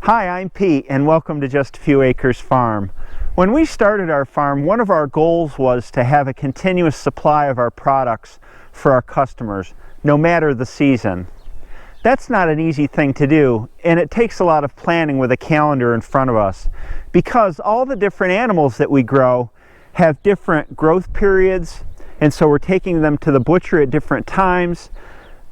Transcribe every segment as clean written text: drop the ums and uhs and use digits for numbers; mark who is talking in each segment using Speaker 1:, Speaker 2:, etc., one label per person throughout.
Speaker 1: Hi, I'm Pete and welcome to Just a Few Acres Farm. When we started our farm, one of our goals was to have a continuous supply of our products for our customers, no matter the season. That's not an easy thing to do, and it takes a lot of planning with a calendar in front of us, because all the different animals that we grow have different growth periods, and so we're taking them to the butcher at different times.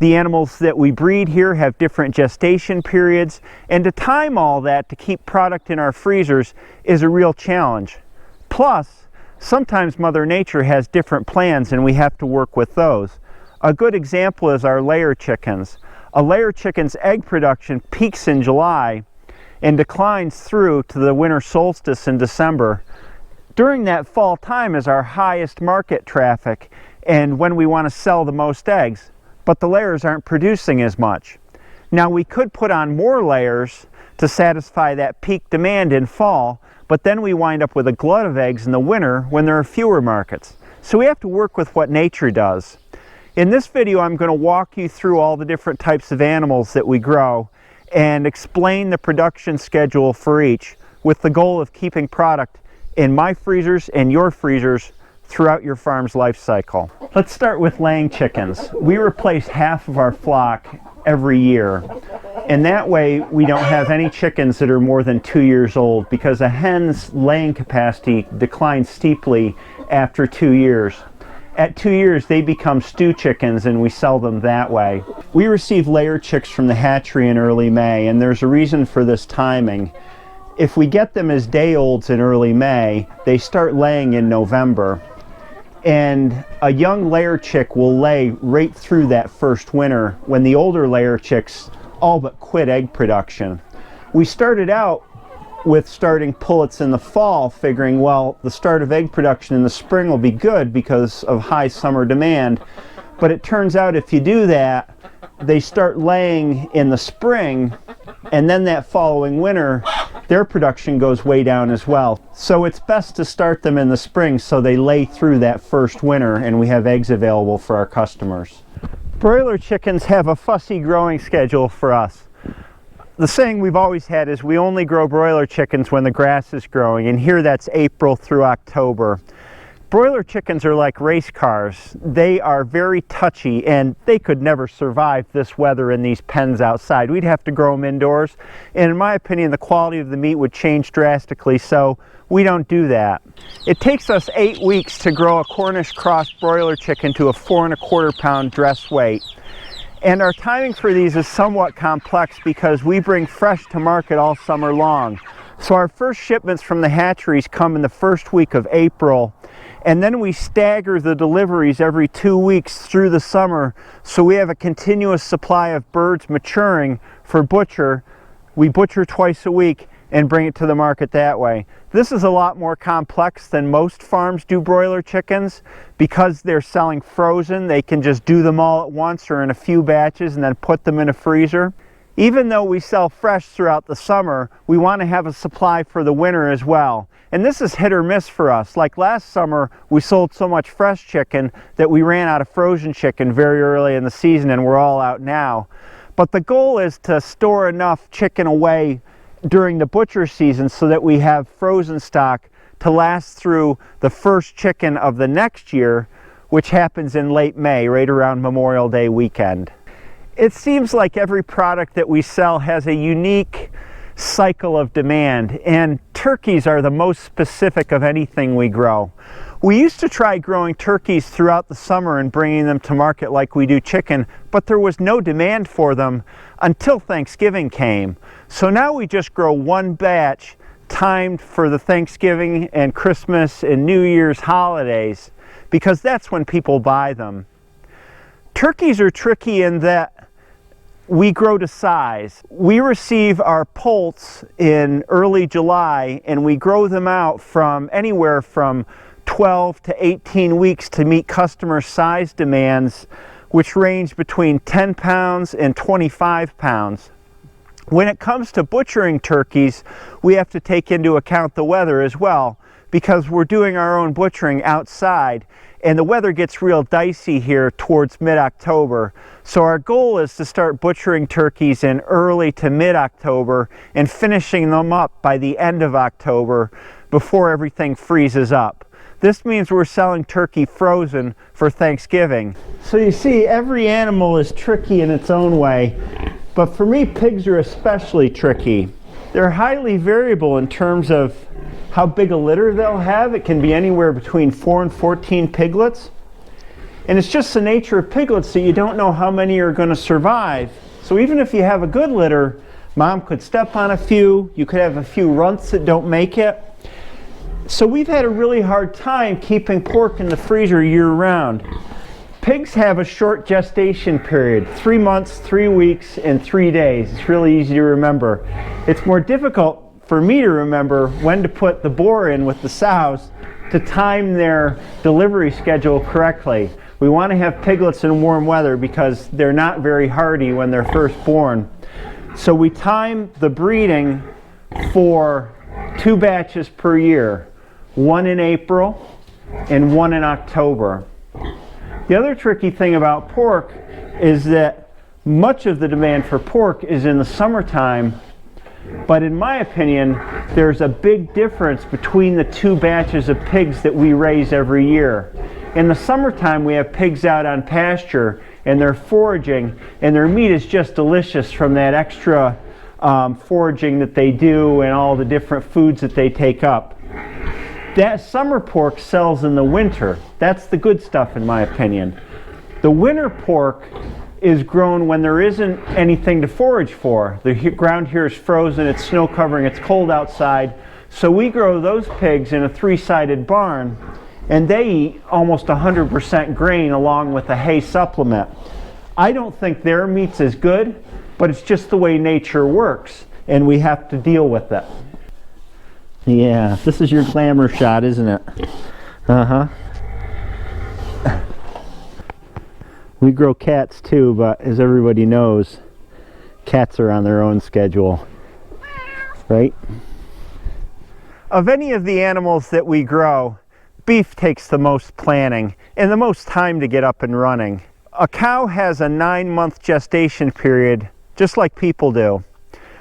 Speaker 1: The animals that we breed here have different gestation periods, and to time all that to keep product in our freezers is a real challenge. Plus, sometimes Mother Nature has different plans and we have to work with those. A good example is our layer chickens. A layer chicken's egg production peaks in July and declines through to the winter solstice in December. During that fall time is our highest market traffic and when we want to sell the most eggs. But the layers aren't producing as much. Now we could put on more layers to satisfy that peak demand in fall, but then we wind up with a glut of eggs in the winter when there are fewer markets. So we have to work with what nature does. In this video I'm going to walk you through all the different types of animals that we grow and explain the production schedule for each, with the goal of keeping product in my freezers and your freezers throughout your farm's life cycle. Let's start with laying chickens. We replace half of our flock every year, and that way we don't have any chickens that are more than 2 years old, because a hen's laying capacity declines steeply after 2 years. At 2 years they become stew chickens and we sell them that way. We receive layer chicks from the hatchery in early May, and there's a reason for this timing. If we get them as day olds in early May, they start laying in November. And a young layer chick will lay right through that first winter when the older layer chicks all but quit egg production. We started out with starting pullets in the fall, figuring, well, the start of egg production in the spring will be good because of high summer demand. But it turns out if you do that, they start laying in the spring, and then that following winter their production goes way down as well. So it's best to start them in the spring so they lay through that first winter and we have eggs available for our customers. Broiler chickens have a fussy growing schedule for us. The saying we've always had is we only grow broiler chickens when the grass is growing, and here that's April through October. Broiler chickens are like race cars. They are very touchy and they could never survive this weather in these pens outside. We'd have to grow them indoors, and in my opinion the quality of the meat would change drastically, so we don't do that. It takes us 8 weeks to grow a Cornish cross broiler chicken to a 4 1/4 pound dress weight. And our timing for these is somewhat complex because we bring fresh to market all summer long. So our first shipments from the hatcheries come in the first week of April, and then we stagger the deliveries every 2 weeks through the summer, so we have a continuous supply of birds maturing for butcher. We butcher twice a week and bring it to the market that way. This is a lot more complex than most farms do broiler chickens. Because they're selling frozen, they can just do them all at once or in a few batches and then put them in a freezer. Even though we sell fresh throughout the summer, we want to have a supply for the winter as well. And this is hit or miss for us. Like last summer, we sold so much fresh chicken that we ran out of frozen chicken very early in the season, and we're all out now. But the goal is to store enough chicken away during the butcher season so that we have frozen stock to last through the first chicken of the next year, which happens in late May, right around Memorial Day weekend. It seems like every product that we sell has a unique cycle of demand, and turkeys are the most specific of anything we grow. We used to try growing turkeys throughout the summer and bringing them to market like we do chicken, but there was no demand for them until Thanksgiving came. So now we just grow one batch timed for the Thanksgiving and Christmas and New Year's holidays, because that's when people buy them. Turkeys are tricky in that we grow to size. We receive our poults in early July and we grow them out from anywhere from 12 to 18 weeks to meet customer size demands, which range between 10 pounds and 25 pounds. When it comes to butchering turkeys, we have to take into account the weather as well, because we're doing our own butchering outside, and the weather gets real dicey here towards mid-October. So our goal is to start butchering turkeys in early to mid-October and finishing them up by the end of October before everything freezes up. This means we're selling turkey frozen for Thanksgiving. So you see, every animal is tricky in its own way, but for me, pigs are especially tricky. They're highly variable in terms of how big a litter they'll have. It can be anywhere between 4 and 14 piglets. And it's just the nature of piglets that you don't know how many are going to survive. So even if you have a good litter, mom could step on a few, you could have a few runts that don't make it. So we've had a really hard time keeping pork in the freezer year-round. Pigs have a short gestation period, 3 months, 3 weeks, and 3 days. It's really easy to remember. It's more difficult for me to remember when to put the boar in with the sows to time their delivery schedule correctly. We want to have piglets in warm weather because they're not very hardy when they're first born. So we time the breeding for 2 batches per year, one in April and one in October. The other tricky thing about pork is that much of the demand for pork is in the summertime, but in my opinion, there's a big difference between the 2 batches of pigs that we raise every year. In the summertime, we have pigs out on pasture and they're foraging, and their meat is just delicious from that extra foraging that they do and all the different foods that they take up. That summer pork sells in the winter. That's the good stuff in my opinion. The winter pork is grown when there isn't anything to forage for. The ground here is frozen, it's snow covering, it's cold outside. So we grow those pigs in a 3-sided barn, and they eat almost 100% grain along with a hay supplement. I don't think their meat's as good, but it's just the way nature works, and we have to deal with it. Yeah, this is your glamour shot, isn't it? Uh-huh. We grow cats too, but as everybody knows, cats are on their own schedule, right? Of any of the animals that we grow, beef takes the most planning and the most time to get up and running. A cow has a 9-month gestation period, just like people do.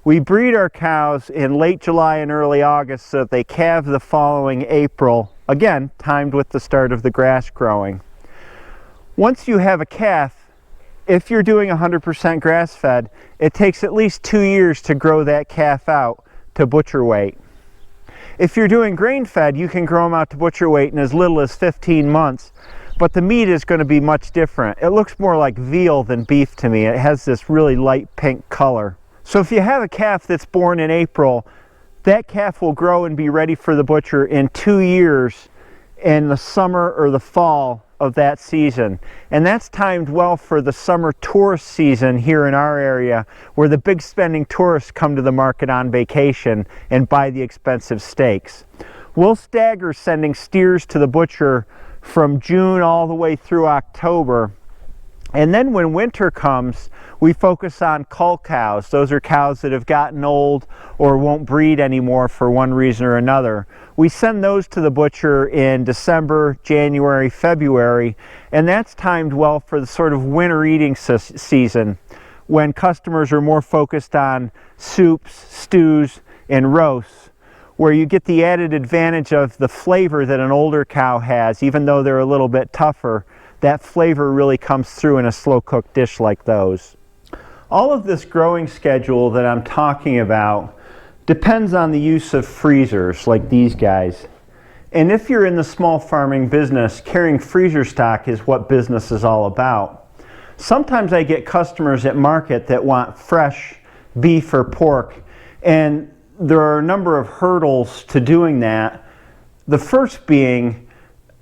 Speaker 1: We breed our cows in late July and early August so that they calve the following April, again, timed with the start of the grass growing. Once you have a calf, if you're doing 100% grass-fed, it takes at least 2 years to grow that calf out to butcher weight. If you're doing grain-fed, you can grow them out to butcher weight in as little as 15 months, but the meat is going to be much different. It looks more like veal than beef to me. It has this really light pink color. So if you have a calf that's born in April, that calf will grow and be ready for the butcher in 2 years in the summer or the fall of that season. And that's timed well for the summer tourist season here in our area, where the big spending tourists come to the market on vacation and buy the expensive steaks. We'll stagger sending steers to the butcher from June all the way through October. And then when winter comes, we focus on cull cows. Those are cows that have gotten old or won't breed anymore for one reason or another. We send those to the butcher in December, January, February, and that's timed well for the sort of winter eating season, when customers are more focused on soups, stews, and roasts, where you get the added advantage of the flavor that an older cow has. Even though they're a little bit tougher, that flavor really comes through in a slow-cooked dish like those. All of this growing schedule that I'm talking about depends on the use of freezers like these guys. And if you're in the small farming business, carrying freezer stock is what business is all about. Sometimes I get customers at market that want fresh beef or pork, and there are a number of hurdles to doing that. The first being,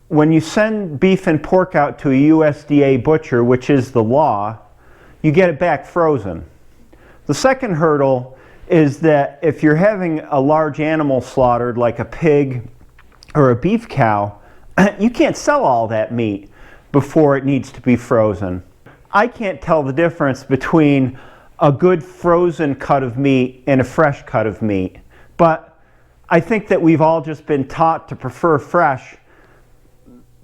Speaker 1: when you send beef and pork out to a USDA butcher, which is the law, you get it back frozen. The second hurdle is that if you're having a large animal slaughtered, like a pig or a beef cow, you can't sell all that meat before it needs to be frozen. I can't tell the difference between a good frozen cut of meat and a fresh cut of meat, but I think that we've all just been taught to prefer fresh.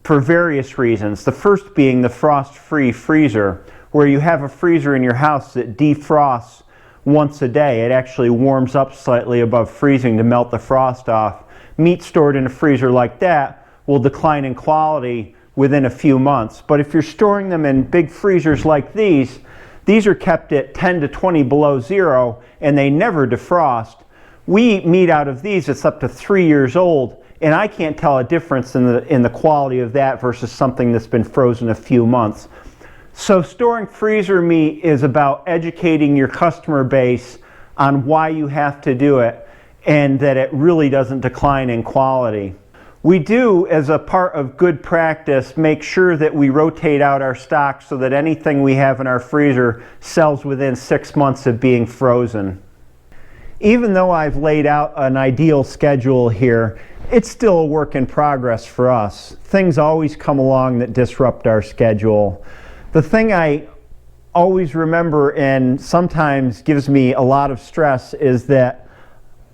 Speaker 1: for various reasons. The first being the frost-free freezer, where you have a freezer in your house that defrosts once a day. It actually warms up slightly above freezing to melt the frost off. Meat stored in a freezer like that will decline in quality within a few months. But if you're storing them in big freezers like these are kept at 10 to 20 below zero and they never defrost. We eat meat out of these that's up to 3 years old, and I can't tell a difference in the quality of that versus something that's been frozen a few months. So storing freezer meat is about educating your customer base on why you have to do it and that it really doesn't decline in quality. We do, as a part of good practice, make sure that we rotate out our stock so that anything we have in our freezer sells within 6 months of being frozen. Even though I've laid out an ideal schedule here, it's still a work in progress for us. Things always come along that disrupt our schedule. The thing I always remember and sometimes gives me a lot of stress is that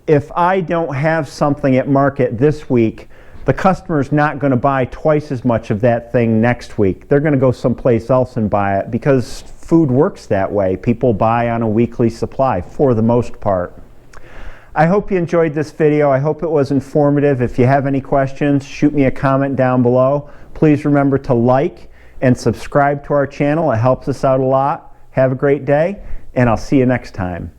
Speaker 1: if I don't have something at market this week, the customer's not going to buy twice as much of that thing next week. They're going to go someplace else and buy it because food works that way. People buy on a weekly supply for the most part. I hope you enjoyed this video. I hope it was informative. If you have any questions, shoot me a comment down below. Please remember to like and subscribe to our channel. It helps us out a lot. Have a great day, and I'll see you next time.